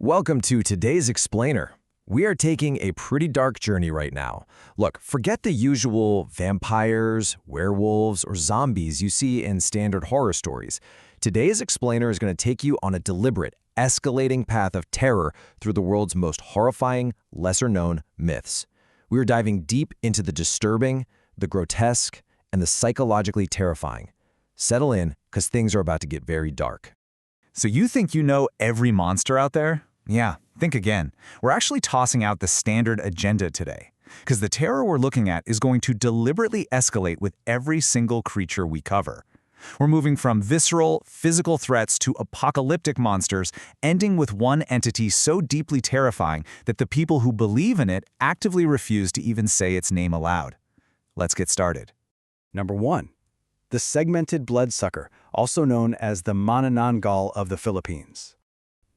Welcome to today's Explainer. We are taking a pretty dark journey right now. Look, forget the usual vampires, werewolves, or zombies you see in standard horror stories. Today's Explainer is going to take you on a deliberate, escalating path of terror through the world's most horrifying, lesser-known myths. We are diving deep into the disturbing, the grotesque, and the psychologically terrifying. Settle in, because things are about to get very dark. So you think you know every monster out there? Yeah, think again. We're actually tossing out the standard agenda today, because the terror we're looking at is going to deliberately escalate with every single creature we cover. We're moving from visceral, physical threats to apocalyptic monsters, ending with one entity so deeply terrifying that the people who believe in it actively refuse to even say its name aloud. Let's get started. Number 1. The segmented bloodsucker, also known as the Manananggal of the Philippines.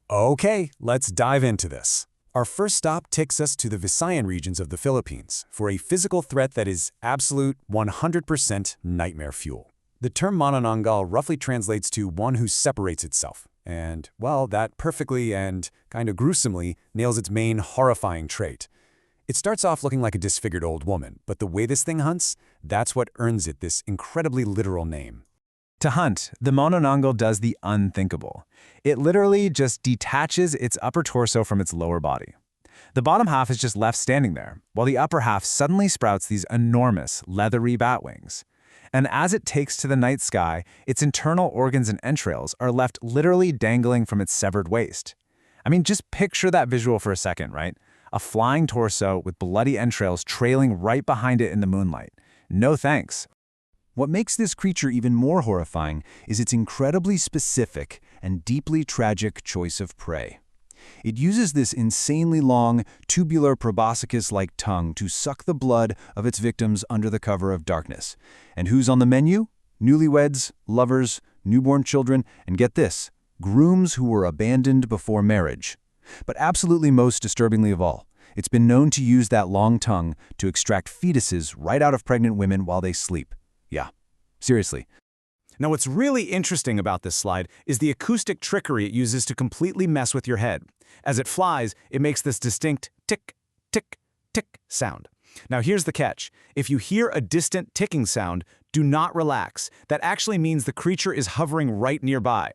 Okay, let's dive into this. Our first stop takes us to the Visayan regions of the Philippines for a physical threat that is absolute 100% nightmare fuel. The term Manananggal roughly translates to one who separates itself, and, well, that perfectly and kind of gruesomely nails its main horrifying trait. It starts off looking like a disfigured old woman, but the way this thing hunts, that's what earns it this incredibly literal name. To hunt, the Manananggal does the unthinkable. It literally just detaches its upper torso from its lower body. The bottom half is just left standing there, while the upper half suddenly sprouts these enormous, leathery bat wings. And as it takes to the night sky, its internal organs and entrails are left literally dangling from its severed waist. I mean, just picture that visual for a second, right? A flying torso with bloody entrails trailing right behind it in the moonlight. No thanks. What makes this creature even more horrifying is its incredibly specific and deeply tragic choice of prey. It uses this insanely long, tubular proboscis-like tongue to suck the blood of its victims under the cover of darkness. And who's on the menu? Newlyweds, lovers, newborn children, and get this, grooms who were abandoned before marriage. But absolutely most disturbingly of all, it's been known to use that long tongue to extract fetuses right out of pregnant women while they sleep. Yeah, seriously. Now, what's really interesting about this slide is the acoustic trickery it uses to completely mess with your head. As it flies, it makes this distinct tick, tick, tick sound. Now, here's the catch. If you hear a distant ticking sound, do not relax. That actually means the creature is hovering right nearby.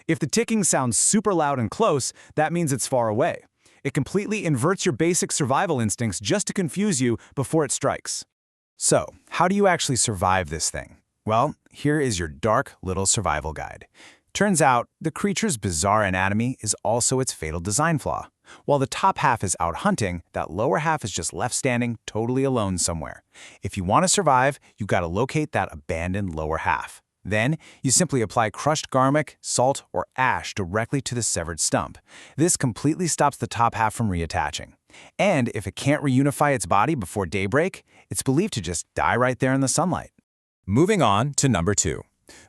If the ticking sounds super loud and close, that means it's far away. It completely inverts your basic survival instincts just to confuse you before it strikes. So, how do you actually survive this thing? Well, here is your dark little survival guide. Turns out, the creature's bizarre anatomy is also its fatal design flaw. While the top half is out hunting, that lower half is just left standing totally alone somewhere. If you want to survive, you gotta locate that abandoned lower half. Then, you simply apply crushed garlic, salt, or ash directly to the severed stump. This completely stops the top half from reattaching. And if it can't reunify its body before daybreak, it's believed to just die right there in the sunlight. Moving on to number 2,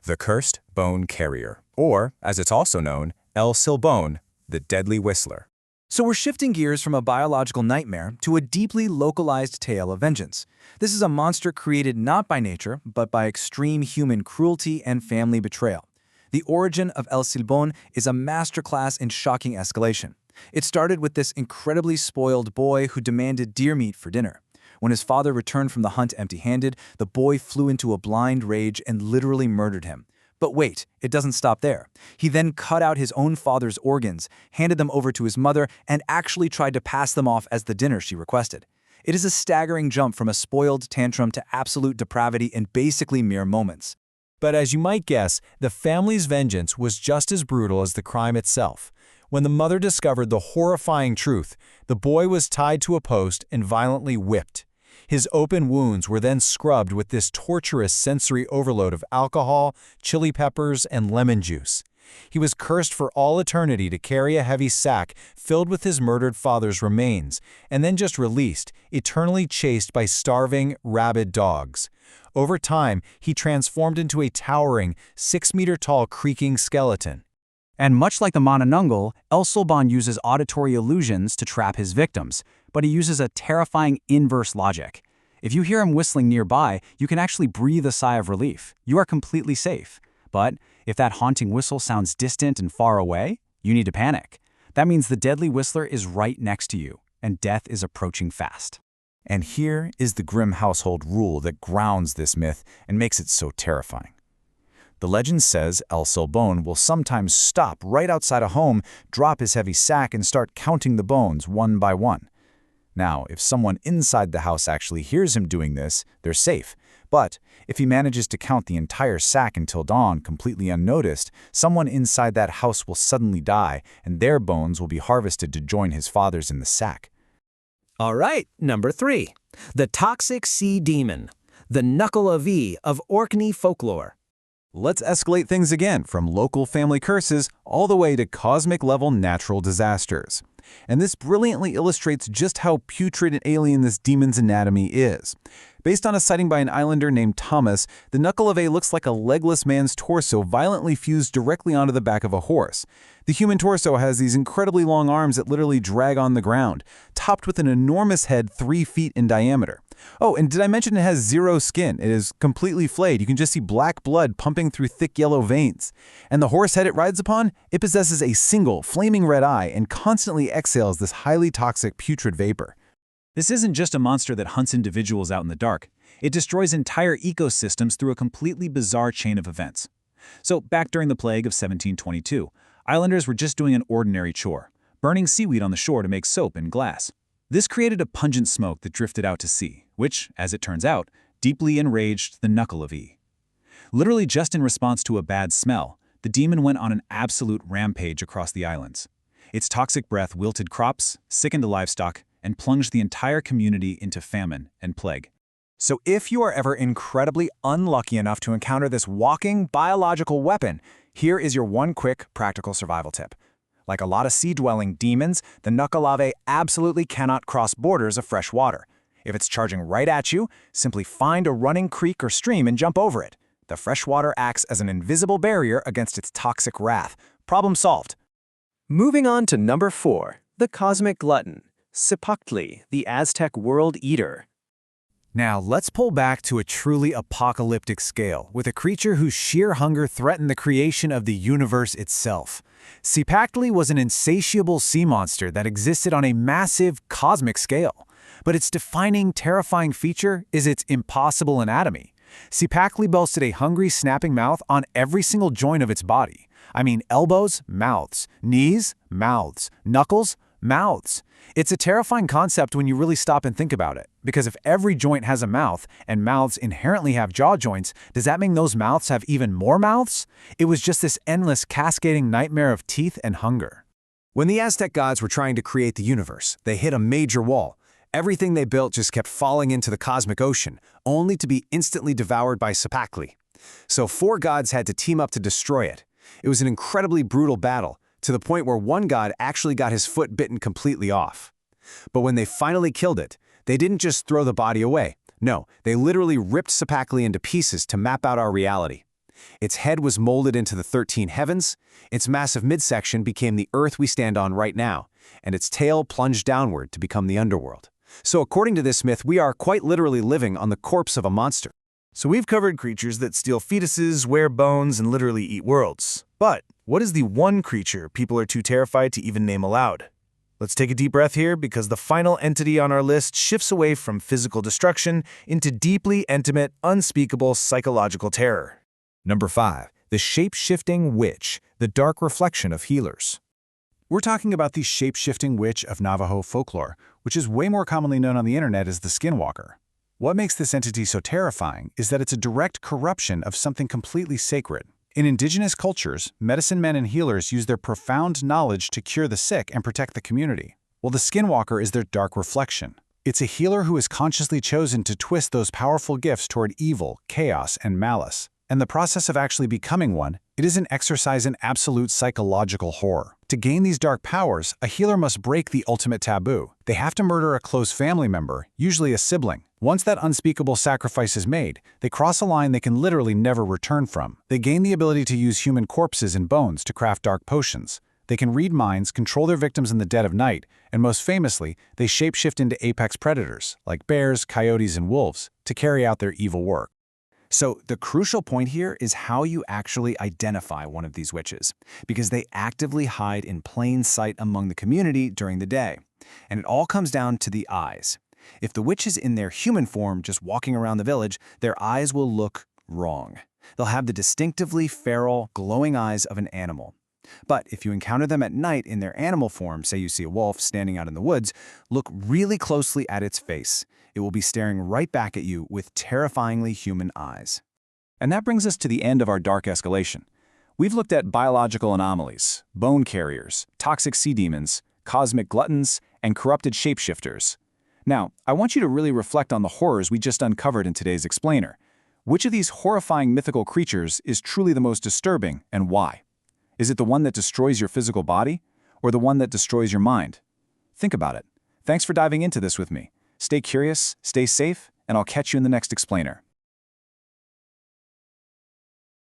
the Cursed Bone Carrier, or, as it's also known, El Silbón, the Deadly Whistler. So we're shifting gears from a biological nightmare to a deeply localized tale of vengeance. This is a monster created not by nature, but by extreme human cruelty and family betrayal. The origin of El Silbón is a masterclass in shocking escalation. It started with this incredibly spoiled boy who demanded deer meat for dinner. When his father returned from the hunt empty-handed, the boy flew into a blind rage and literally murdered him. But wait, it doesn't stop there. He then cut out his own father's organs, handed them over to his mother, and actually tried to pass them off as the dinner she requested. It is a staggering jump from a spoiled tantrum to absolute depravity in basically mere moments. But as you might guess, the family's vengeance was just as brutal as the crime itself. When the mother discovered the horrifying truth, the boy was tied to a post and violently whipped. His open wounds were then scrubbed with this torturous sensory overload of alcohol, chili peppers, and lemon juice. He was cursed for all eternity to carry a heavy sack filled with his murdered father's remains, and then just released, eternally chased by starving, rabid dogs. Over time, he transformed into a towering, 6-meter-tall creaking skeleton. And much like the Manananggal, El Silbón uses auditory illusions to trap his victims, but he uses a terrifying inverse logic. If you hear him whistling nearby, you can actually breathe a sigh of relief. You are completely safe. But if that haunting whistle sounds distant and far away, you need to panic. That means the deadly whistler is right next to you, and death is approaching fast. And here is the grim household rule that grounds this myth and makes it so terrifying. The legend says El Silbón will sometimes stop right outside a home, drop his heavy sack, and start counting the bones one by one. Now, if someone inside the house actually hears him doing this, they're safe. But if he manages to count the entire sack until dawn completely unnoticed, someone inside that house will suddenly die, and their bones will be harvested to join his father's in the sack. All right, number 3. The toxic sea demon, the Nuckelavee of Orkney folklore. Let's escalate things again from local family curses all the way to cosmic-level natural disasters. And this brilliantly illustrates just how putrid and alien this demon's anatomy is. Based on a sighting by an islander named Thomas, the Nuckelavee looks like a legless man's torso violently fused directly onto the back of a horse. The human torso has these incredibly long arms that literally drag on the ground, topped with an enormous head 3 feet in diameter. Oh, and did I mention it has zero skin? It is completely flayed. You can just see black blood pumping through thick yellow veins. And the horse head it rides upon, it possesses a single, flaming red eye and constantly exhales this highly toxic putrid vapor. This isn't just a monster that hunts individuals out in the dark. It destroys entire ecosystems through a completely bizarre chain of events. So, back during the plague of 1722, islanders were just doing an ordinary chore, burning seaweed on the shore to make soap and glass. This created a pungent smoke that drifted out to sea, which, as it turns out, deeply enraged the Nuckelavee. Literally just in response to a bad smell, the demon went on an absolute rampage across the islands. Its toxic breath wilted crops, sickened livestock, and plunged the entire community into famine and plague. So if you are ever incredibly unlucky enough to encounter this walking biological weapon, here is your one quick practical survival tip. Like a lot of sea-dwelling demons, the Nuckelavee absolutely cannot cross borders of fresh water. If it's charging right at you, simply find a running creek or stream and jump over it. The fresh water acts as an invisible barrier against its toxic wrath. Problem solved. Moving on to number 4, the cosmic glutton, Cipactli, the Aztec world eater. Now, let's pull back to a truly apocalyptic scale with a creature whose sheer hunger threatened the creation of the universe itself. Cipactli was an insatiable sea monster that existed on a massive cosmic scale. But its defining, terrifying feature is its impossible anatomy. Cipactli boasted a hungry, snapping mouth on every single joint of its body. I mean, elbows, mouths, knees, mouths, knuckles, mouths. It's a terrifying concept when you really stop and think about it, because if every joint has a mouth, and mouths inherently have jaw joints, does that mean those mouths have even more mouths? It was just this endless, cascading nightmare of teeth and hunger. When the Aztec gods were trying to create the universe, they hit a major wall. Everything they built just kept falling into the cosmic ocean, only to be instantly devoured by Cipactli. So 4 gods had to team up to destroy it. It was an incredibly brutal battle, to the point where one god actually got his foot bitten completely off. But when they finally killed it, they didn't just throw the body away. No, they literally ripped Cipactli into pieces to map out our reality. Its head was molded into the 13 heavens, its massive midsection became the earth we stand on right now, and its tail plunged downward to become the underworld. So according to this myth, we are quite literally living on the corpse of a monster. So we've covered creatures that steal fetuses, wear bones, and literally eat worlds. But what is the one creature people are too terrified to even name aloud? Let's take a deep breath here, because the final entity on our list shifts away from physical destruction into deeply intimate, unspeakable psychological terror. Number 5. The shape-shifting witch, the dark reflection of healers. We're talking about the shape-shifting witch of Navajo folklore, which is way more commonly known on the internet as the Skinwalker. What makes this entity so terrifying is that it's a direct corruption of something completely sacred. In indigenous cultures, medicine men and healers use their profound knowledge to cure the sick and protect the community. Well, the Skinwalker is their dark reflection. It's a healer who has consciously chosen to twist those powerful gifts toward evil, chaos, and malice. And the process of actually becoming one, it is an exercise in absolute psychological horror. To gain these dark powers, a healer must break the ultimate taboo. They have to murder a close family member, usually a sibling. Once that unspeakable sacrifice is made, they cross a line they can literally never return from. They gain the ability to use human corpses and bones to craft dark potions. They can read minds, control their victims in the dead of night, and most famously, they shapeshift into apex predators, like bears, coyotes, and wolves, to carry out their evil work. So the crucial point here is how you actually identify one of these witches, because they actively hide in plain sight among the community during the day. And it all comes down to the eyes. If the witch is in their human form just walking around the village, their eyes will look wrong. They'll have the distinctively feral, glowing eyes of an animal. But if you encounter them at night in their animal form, say you see a wolf standing out in the woods, look really closely at its face. It will be staring right back at you with terrifyingly human eyes. And that brings us to the end of our dark escalation. We've looked at biological anomalies, bone carriers, toxic sea demons, cosmic gluttons, and corrupted shapeshifters. Now, I want you to really reflect on the horrors we just uncovered in today's explainer. Which of these horrifying mythical creatures is truly the most disturbing, and why? Is it the one that destroys your physical body, or the one that destroys your mind? Think about it. Thanks for diving into this with me. Stay curious, stay safe, and I'll catch you in the next explainer.